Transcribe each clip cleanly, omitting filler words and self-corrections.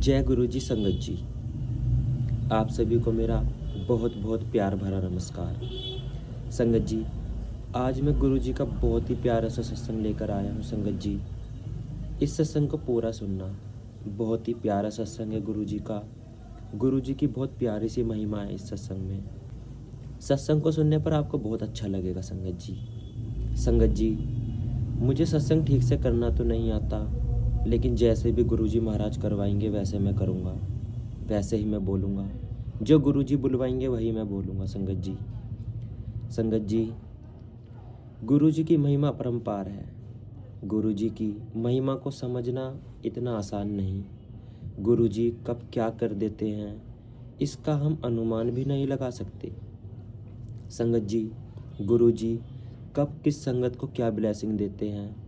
जय गुरु जी संगत जी। आप सभी को मेरा बहुत बहुत प्यार भरा नमस्कार। संगत जी, आज मैं गुरु जी का बहुत ही प्यारा सा सत्संग लेकर आया हूँ। संगत जी, इस सत्संग को पूरा सुनना। बहुत ही प्यारा सत्संग है गुरु जी का। गुरु जी की बहुत प्यारी सी महिमा है इस सत्संग में। सत्संग को सुनने पर आपको बहुत अच्छा लगेगा। संगत जी, मुझे सत्संग ठीक से करना तो नहीं आता, लेकिन जैसे भी गुरुजी महाराज करवाएंगे वैसे मैं करूँगा, वैसे ही मैं बोलूँगा। जो गुरुजी बुलवाएंगे वही मैं बोलूँगा। संगत जी, गुरुजी की महिमा अपरंपार है। गुरुजी की महिमा को समझना इतना आसान नहीं। गुरुजी कब क्या कर देते हैं इसका हम अनुमान भी नहीं लगा सकते। संगत जी, गुरुजी कब किस संगत को क्या ब्लेसिंग देते हैं,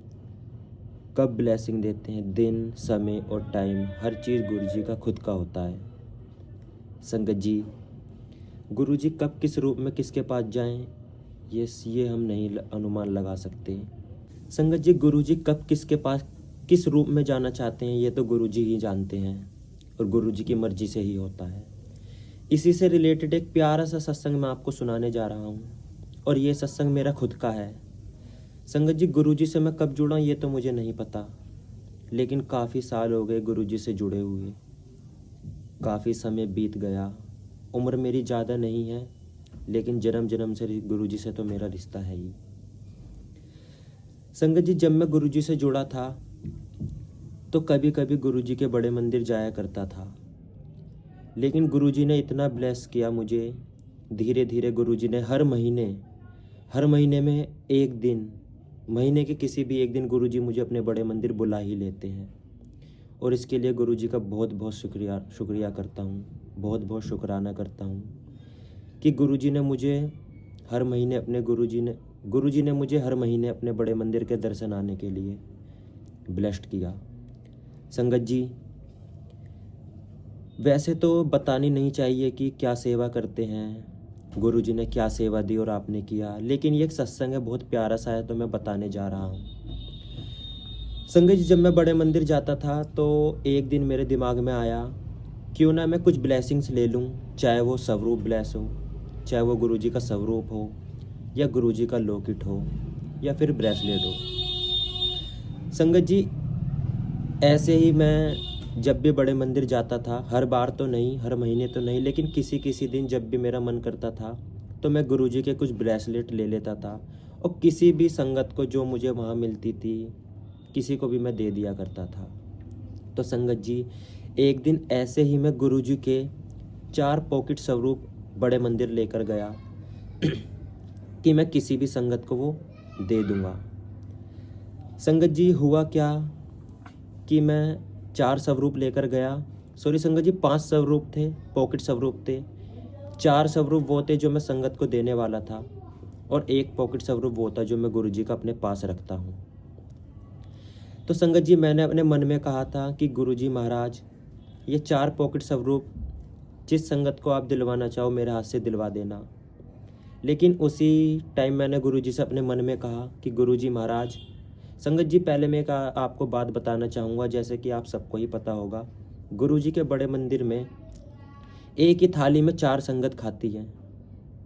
कब ब्लेसिंग देते हैं, दिन, समय और टाइम, हर चीज़ गुरुजी का खुद का होता है। संगत जी, गुरुजी कब किस रूप में किसके पास जाएं, ये हम नहीं अनुमान लगा सकते। संगत जी, गुरुजी कब किसके पास किस रूप में जाना चाहते हैं ये तो गुरुजी ही जानते हैं, और गुरुजी की मर्जी से ही होता है। इसी से रिलेटेड एक प्यारा सा सत्संग मैं आपको सुनाने जा रहा हूँ, और ये सत्संग मेरा खुद का है। संगत जी, गुरुजी से मैं कब जुड़ा ये तो मुझे नहीं पता, लेकिन काफ़ी साल हो गए गुरुजी से जुड़े हुए। काफ़ी समय बीत गया। उम्र मेरी ज़्यादा नहीं है, लेकिन जन्म जन्म से गुरुजी से तो मेरा रिश्ता है ही। संगत जी, जब मैं गुरुजी से जुड़ा था तो कभी कभी गुरुजी के बड़े मंदिर जाया करता था, लेकिन गुरुजी ने इतना ब्लेस किया मुझे। धीरे धीरे गुरुजी ने हर महीने में एक दिन, महीने के किसी भी एक दिन गुरुजी मुझे अपने बड़े मंदिर बुला ही लेते हैं, और इसके लिए गुरुजी का बहुत बहुत शुक्रिया करता हूँ, बहुत बहुत शुक्राना करता हूँ कि गुरुजी ने मुझे हर महीने अपने बड़े मंदिर के दर्शन आने के लिए ब्लेस्ड किया। संगत जी, वैसे तो बतानी नहीं चाहिए कि क्या सेवा करते हैं, गुरुजी ने क्या सेवा दी और आपने किया, लेकिन ये एक सत्संग है, बहुत प्यारा सा है, तो मैं बताने जा रहा हूँ। संगत जी, जब मैं बड़े मंदिर जाता था तो एक दिन मेरे दिमाग में आया, क्यों ना मैं कुछ ब्लेसिंग्स ले लूँ, चाहे वो स्वरूप ब्लेस हो, चाहे वो गुरुजी का स्वरूप हो, या गुरुजी का लॉकेट हो, या फिर ब्रेसलेट हो। संगत जी, ऐसे ही मैं जब भी बड़े मंदिर जाता था, हर बार तो नहीं, हर महीने तो नहीं, लेकिन किसी किसी दिन जब भी मेरा मन करता था तो मैं गुरुजी के कुछ ब्रेसलेट ले लेता था, और किसी भी संगत को जो मुझे वहाँ मिलती थी किसी को भी मैं दे दिया करता था। तो संगत जी, एक दिन ऐसे ही मैं गुरुजी के 4 पॉकेट स्वरूप बड़े मंदिर लेकर गया कि मैं किसी भी संगत को वो दे दूंगा। संगत जी, हुआ क्या कि मैं 4 स्वरूप लेकर गया, संगत जी 5 स्वरूप थे, पॉकेट स्वरूप थे। 4 स्वरूप वो थे जो मैं संगत को देने वाला था, और 1 पॉकेट स्वरूप वो था जो मैं गुरुजी का अपने पास रखता हूँ। तो संगत जी, मैंने अपने मन में कहा था कि गुरुजी महाराज, ये 4 पॉकेट स्वरूप जिस संगत को आप दिलवाना चाहो मेरे हाथ से दिलवा देना। लेकिन उसी टाइम मैंने गुरुजी से अपने मन में कहा कि गुरुजी महाराज, संगत जी पहले मैं आपको बात बताना चाहूँगा, जैसे कि आप सबको ही पता होगा, गुरुजी के बड़े मंदिर में एक ही थाली में 4 संगत खाती है,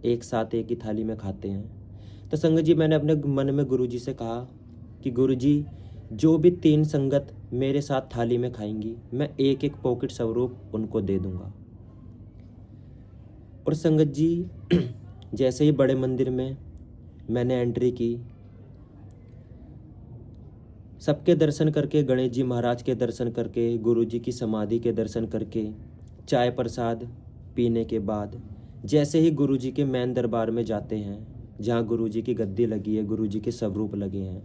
एक साथ एक ही थाली में खाते हैं। तो संगत जी, मैंने अपने मन में गुरुजी से कहा कि गुरुजी, जो भी 3 संगत मेरे साथ थाली में खाएंगी मैं 1 पॉकेट स्वरूप उनको दे दूंगा। और संगत जी, जैसे ही बड़े मंदिर में मैंने एंट्री की, सबके दर्शन करके, गणेश जी महाराज के दर्शन करके, गुरुजी की समाधि के दर्शन करके, चाय प्रसाद पीने के बाद जैसे ही गुरुजी के मेन दरबार में जाते हैं, जहाँ गुरुजी की गद्दी लगी है, गुरुजी के स्वरूप लगे हैं,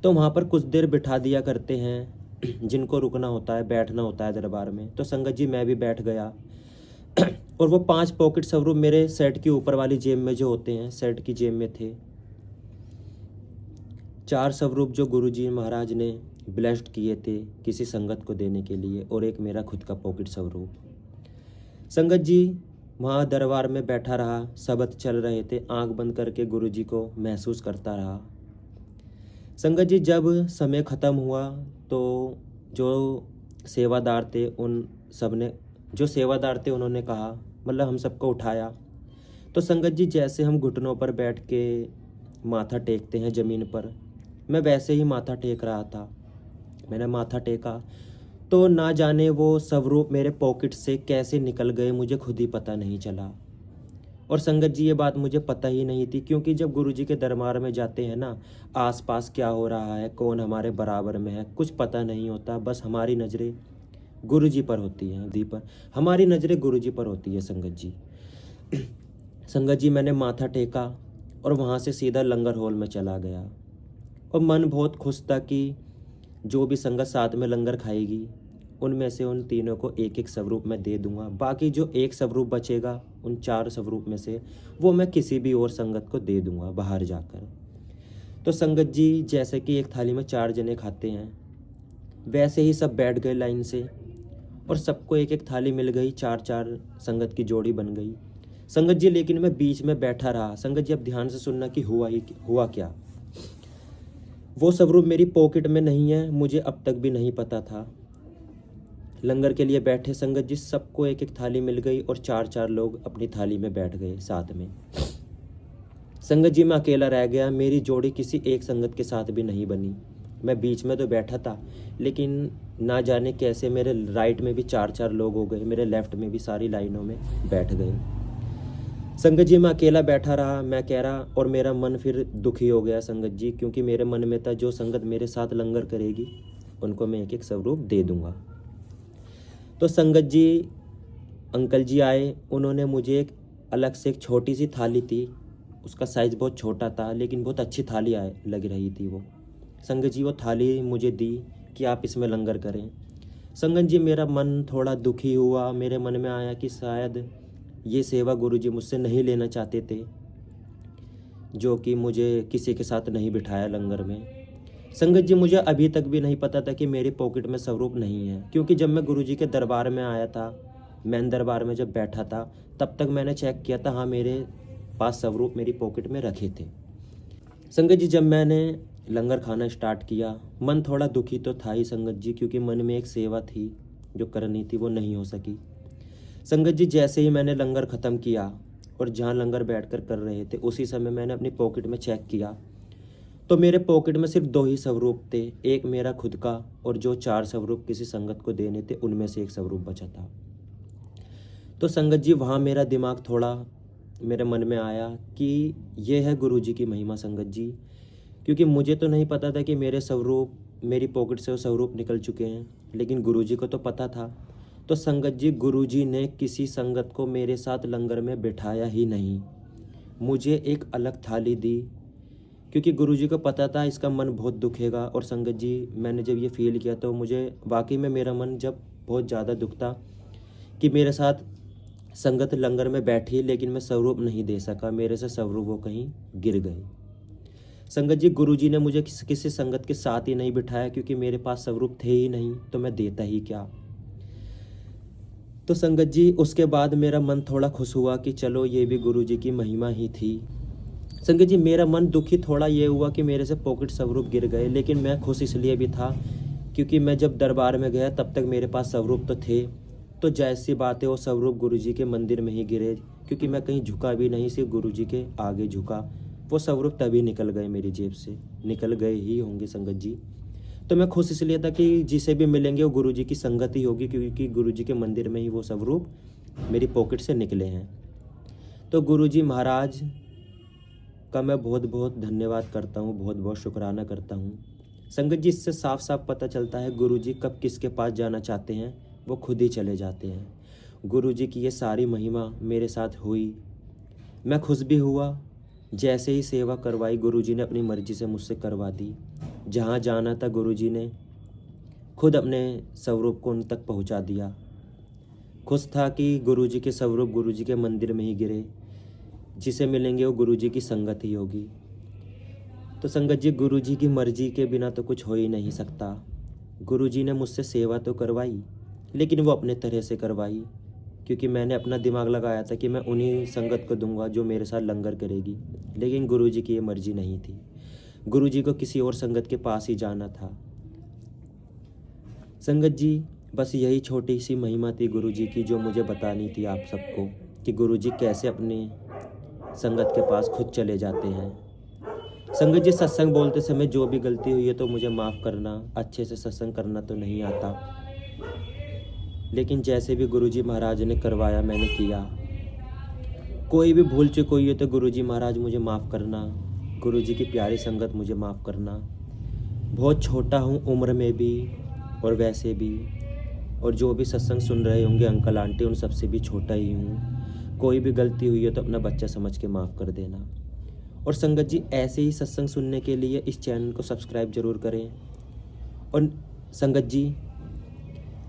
तो वहाँ पर कुछ देर बिठा दिया करते हैं जिनको रुकना होता है, बैठना होता है दरबार में। तो संगत जी, मैं भी बैठ गया और वो 5 पॉकेट स्वरूप मेरे शर्ट की ऊपर वाली जेब में जो होते हैं, शर्ट की जेब में थे। 4 स्वरूप जो गुरुजी महाराज ने ब्लेस्ड किए थे किसी संगत को देने के लिए, और 1 मेरा खुद का पॉकेट स्वरूप। संगत जी, वहाँ दरबार में बैठा रहा, शब्द चल रहे थे, आंख बंद करके गुरुजी को महसूस करता रहा। संगत जी, जब समय ख़त्म हुआ तो जो सेवादार थे उन सब ने, जो सेवादार थे उन्होंने कहा, मतलब हम सबको उठाया। तो संगत जी जैसे हम घुटनों पर बैठ के माथा टेकते हैं ज़मीन पर, मैं वैसे ही माथा टेक रहा था। मैंने माथा टेका तो ना जाने वो स्वरूप मेरे पॉकेट से कैसे निकल गए, मुझे खुद ही पता नहीं चला। और संगत जी ये बात मुझे पता ही नहीं थी, क्योंकि जब गुरुजी के दरबार में जाते हैं ना, आसपास क्या हो रहा है, कौन हमारे बराबर में है, कुछ पता नहीं होता। बस हमारी नज़रें गुरुजी पर होती हैं, दी पर हमारी नज़रें गुरुजी पर होती है संगत जी। संगत जी मैंने माथा टेका और वहाँ से सीधा लंगर हॉल में चला गया। और मन बहुत खुश था कि जो भी संगत साथ में लंगर खाएगी उनमें से उन तीनों को एक एक स्वरूप मैं दे दूंगा। बाकी जो एक स्वरूप बचेगा उन 4 स्वरूप में से, वो मैं किसी भी और संगत को दे दूंगा बाहर जाकर। तो संगत जी जैसे कि एक थाली में 4 जने खाते हैं, वैसे ही सब बैठ गए लाइन से और सबको एक एक थाली मिल गई, 4-4 संगत की जोड़ी बन गई। संगत जी लेकिन मैं बीच में बैठा रहा। संगत जी अब ध्यान से सुनना कि हुआ क्या। वो स्वरूप मेरी पॉकेट में नहीं है, मुझे अब तक भी नहीं पता था। लंगर के लिए बैठे संगत जी, सबको एक एक थाली मिल गई और 4-4 लोग अपनी थाली में बैठ गए साथ में। संगत जी मैं अकेला रह गया, मेरी जोड़ी किसी एक संगत के साथ भी नहीं बनी। मैं बीच में तो बैठा था, लेकिन ना जाने कैसे मेरे राइट में भी 4-4 लोग हो गए, मेरे लेफ्ट में भी सारी लाइनों में बैठ गए। संगत जी मैं अकेला बैठा रहा, मैं कह रहा, और मेरा मन फिर दुखी हो गया संगत जी, क्योंकि मेरे मन में था जो संगत मेरे साथ लंगर करेगी उनको मैं एक एक स्वरूप दे दूंगा। तो संगत जी अंकल जी आए, उन्होंने मुझे एक अलग से एक छोटी सी थाली थी, उसका साइज़ बहुत छोटा था लेकिन बहुत अच्छी थाली लग रही थी वो। संगत जी वो थाली मुझे दी कि आप इसमें लंगर करें। संगत जी मेरा मन थोड़ा दुखी हुआ, मेरे मन में आया कि शायद ये सेवा गुरुजी मुझसे नहीं लेना चाहते थे, जो कि मुझे किसी के साथ नहीं बिठाया लंगर में। संगत जी मुझे अभी तक भी नहीं पता था कि मेरी पॉकेट में स्वरूप नहीं है, क्योंकि जब मैं गुरुजी के दरबार में आया था, मैन दरबार में जब बैठा था, तब तक मैंने चेक किया था, हाँ मेरे पास स्वरूप मेरी पॉकेट में रखे थे। संगत जी जब मैंने लंगर खाना स्टार्ट किया, मन थोड़ा दुखी तो था ही संगत जी, क्योंकि मन में एक सेवा थी जो करनी थी वो नहीं हो सकी। संगत जी जैसे ही मैंने लंगर ख़त्म किया और जहाँ लंगर बैठकर कर रहे थे उसी समय मैंने अपनी पॉकेट में चेक किया, तो मेरे पॉकेट में सिर्फ 2 ही स्वरूप थे, एक मेरा खुद का और जो 4 स्वरूप किसी संगत को देने थे उनमें से एक स्वरूप बचा था। तो संगत जी वहाँ मेरा दिमाग थोड़ा मेरे मन में आया कि ये है गुरुजी की महिमा संगत जी, क्योंकि मुझे तो नहीं पता था कि मेरे स्वरूप मेरी पॉकेट से वो स्वरूप निकल चुके हैं, लेकिन गुरुजी को तो पता था। तो संगत जी गुरुजी ने किसी संगत को मेरे साथ लंगर में बिठाया ही नहीं, मुझे एक अलग थाली दी, क्योंकि गुरुजी को पता था इसका मन बहुत दुखेगा। और संगत जी मैंने जब ये फील किया तो मुझे वाकई में मेरा मन जब बहुत ज़्यादा दुखता कि मेरे साथ संगत लंगर में बैठी लेकिन मैं स्वरूप नहीं दे सका, मेरे से स्वरूप वो कहीं गिर गए। संगत जी गुरुजी ने मुझे किसी संगत के साथ ही नहीं बिठाया, क्योंकि मेरे पास स्वरूप थे ही नहीं, तो मैं देता ही क्या। तो संगत जी उसके बाद मेरा मन थोड़ा खुश हुआ कि चलो ये भी गुरुजी की महिमा ही थी। संगत जी मेरा मन दुखी थोड़ा ये हुआ कि मेरे से पॉकेट स्वरूप गिर गए, लेकिन मैं खुश इसलिए भी था क्योंकि मैं जब दरबार में गया तब तक मेरे पास स्वरूप तो थे। तो जैसी बात है वो स्वरूप गुरुजी के मंदिर में ही गिरे, क्योंकि मैं कहीं झुका भी नहीं, सिर्फ गुरुजी के आगे झुका। वो स्वरूप तभी निकल गए मेरी जेब से, निकल गए ही होंगे संगत जी। तो मैं खुश इसलिए था कि जिसे भी मिलेंगे वो गुरुजी की संगत ही होगी, क्योंकि गुरुजी के मंदिर में ही वो स्वरूप मेरी पॉकेट से निकले हैं। तो गुरुजी महाराज का मैं बहुत बहुत धन्यवाद करता हूँ, बहुत बहुत शुक्राना करता हूँ। संगत जी इससे साफ साफ पता चलता है गुरुजी कब किसके पास जाना चाहते हैं वो खुद ही चले जाते हैं। गुरुजी की ये सारी महिमा मेरे साथ हुई, मैं खुश भी हुआ। जैसे ही सेवा करवाई गुरुजी ने अपनी मर्जी से मुझसे करवा दी। जहाँ जाना था गुरुजी ने खुद अपने स्वरूप को उन तक पहुँचा दिया। खुश था कि गुरुजी के स्वरूप गुरुजी के मंदिर में ही गिरे, जिसे मिलेंगे वो गुरुजी की संगत ही होगी। तो संगत जी गुरुजी की मर्जी के बिना तो कुछ हो ही नहीं सकता। गुरुजी ने मुझसे सेवा तो करवाई, लेकिन वो अपने तरह से करवाई, क्योंकि मैंने अपना दिमाग लगाया था कि मैं उन्हीं संगत को दूंगा जो मेरे साथ लंगर करेगी, लेकिन गुरुजी की ये मर्जी नहीं थी। गुरुजी को किसी और संगत के पास ही जाना था। संगत जी बस यही छोटी सी महिमा थी गुरुजी की, जो मुझे बतानी थी आप सबको, कि गुरुजी कैसे अपने संगत के पास खुद चले जाते हैं। संगत जी, सत्संग बोलते समय जो भी गलती हुई है तो मुझे माफ़ करना, अच्छे से सत्संग करना तो नहीं आता, लेकिन जैसे भी गुरुजी महाराज ने करवाया मैंने किया। कोई भी भूल चूक हुई है तो गुरुजी महाराज मुझे माफ़ करना, गुरुजी की प्यारी संगत मुझे माफ़ करना। बहुत छोटा हूँ उम्र में भी और वैसे भी, और जो भी सत्संग सुन रहे होंगे अंकल आंटी, उन सबसे भी छोटा ही हूँ। कोई भी गलती हुई है तो अपना बच्चा समझ के माफ़ कर देना। और संगत जी, ऐसे ही सत्संग सुनने के लिए इस चैनल को सब्सक्राइब जरूर करें। और संगत जी,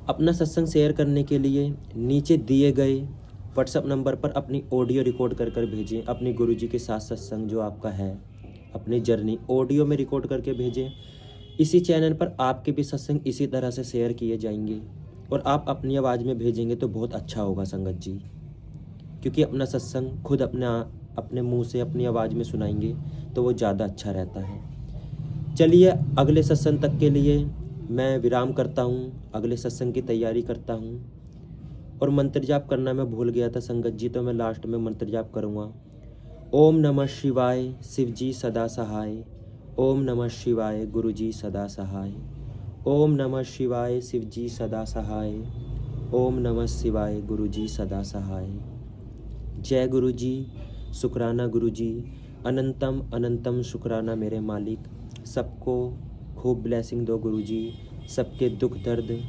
अपना सत्संग शेयर करने के लिए नीचे दिए गए व्हाट्सएप नंबर पर अपनी ऑडियो रिकॉर्ड कर कर भेजें। अपनी गुरुजी के साथ सत्संग जो आपका है, अपनी जर्नी ऑडियो में रिकॉर्ड करके भेजें। इसी चैनल पर आपके भी सत्संग इसी तरह से शेयर किए जाएंगे, और आप अपनी आवाज़ में भेजेंगे तो बहुत अच्छा होगा संगत जी, क्योंकि अपना सत्संग खुद अपने मुंह से अपनी आवाज़ में सुनाएंगे तो वो ज़्यादा अच्छा रहता है। चलिए, अगले सत्संग तक के लिए मैं विराम करता हूँ, अगले सत्संग की तैयारी करता हूँ। और मंत्र जाप करना मैं भूल गया था संगत जी, तो मैं लास्ट में मंत्र जाप करूँगा। ओम नमः शिवाय, शिव जी सदा सहाय। ओम नमः शिवाय, गुरु जी सदा सहाय। ओम नमः शिवाय, शिव जी सदा सहाय। ओम नमः शिवाय, गुरु जी सदा सहाय। जय गुरु जी, शुक्राना गुरु जी, अनंतम अनंतम शुक्राना मेरे मालिक। सबको खूब ब्लेसिंग दो गुरु जी, सबके दुख दर्द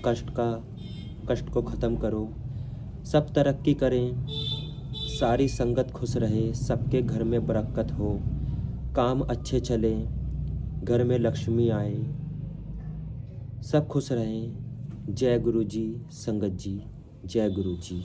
कष्ट को ख़त्म करो, सब तरक्की करें, सारी संगत खुश रहे, सबके घर में बरकत हो, काम अच्छे चले, घर में लक्ष्मी आए, सब खुश रहें। जय गुरु जी संगत जी, जय गुरु जी।